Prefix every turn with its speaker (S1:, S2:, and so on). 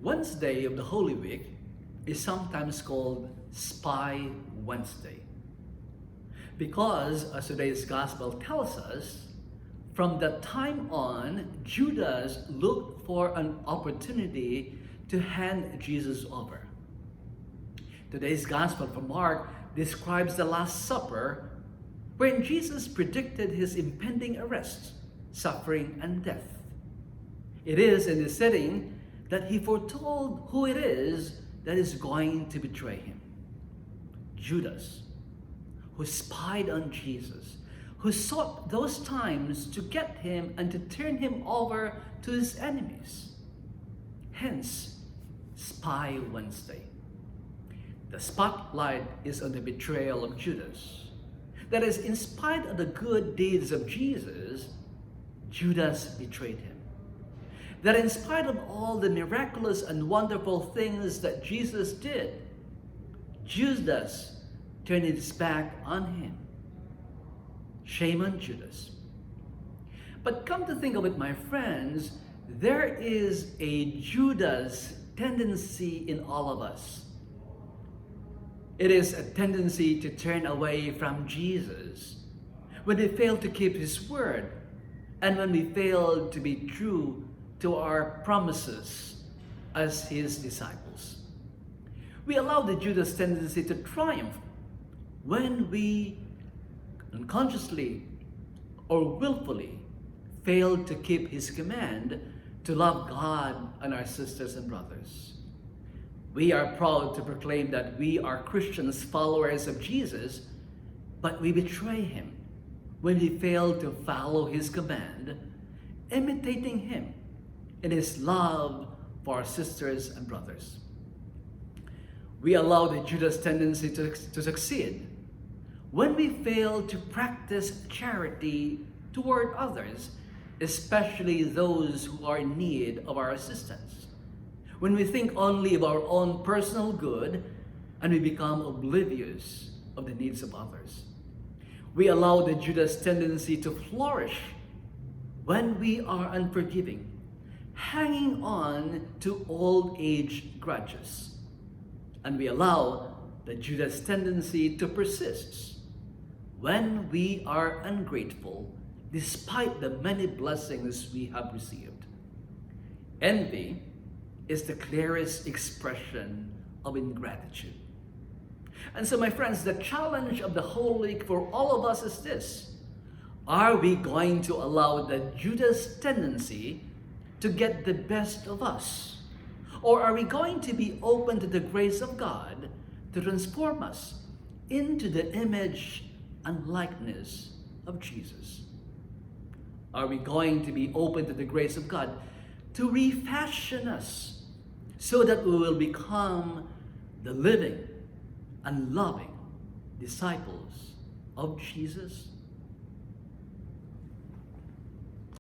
S1: Wednesday of the Holy Week is sometimes called Spy Wednesday because, as today's Gospel tells us, from that time on, Judas looked for an opportunity to hand Jesus over. Today's Gospel from Mark describes the Last Supper, wherein Jesus predicted his impending arrest, suffering, and death. It is in this setting that he foretold who it is that is going to betray him. Judas, who spied on Jesus, who sought those times to get him and to turn him over to his enemies. Hence, Spy Wednesday. The spotlight is on the betrayal of Judas. That is, in spite of the good deeds of Jesus, Judas betrayed him. That in spite of all the miraculous and wonderful things that Jesus did, Judas turned his back on him. Shame on Judas. But come to think of it, my friends, there is a Judas tendency in all of us. It is a tendency to turn away from Jesus when we fail to keep his word and when we fail to be true to our promises as his disciples. We allow the Judas tendency to triumph when we unconsciously or willfully fail to keep his command to love God and our sisters and brothers. We are proud to proclaim that we are Christians, followers of Jesus, but we betray him when we fail to follow his command, imitating him in his love for our sisters and brothers. We allow the Judas tendency to succeed when we fail to practice charity toward others, especially those who are in need of our assistance. When we think only of our own personal good and we become oblivious of the needs of others. We allow the Judas tendency to flourish when we are unforgiving, hanging on to old age grudges. And we allow the Judas tendency to persist when we are ungrateful despite the many blessings we have received. Envy is the clearest expression of ingratitude. And so, my friends, the challenge of the Holy Week for all of us is this: are we going to allow the Judas tendency to get the best of us? Or are we going to be open to the grace of God to transform us into the image and likeness of Jesus? Are we going to be open to the grace of God to refashion us so that we will become the living and loving disciples of Jesus?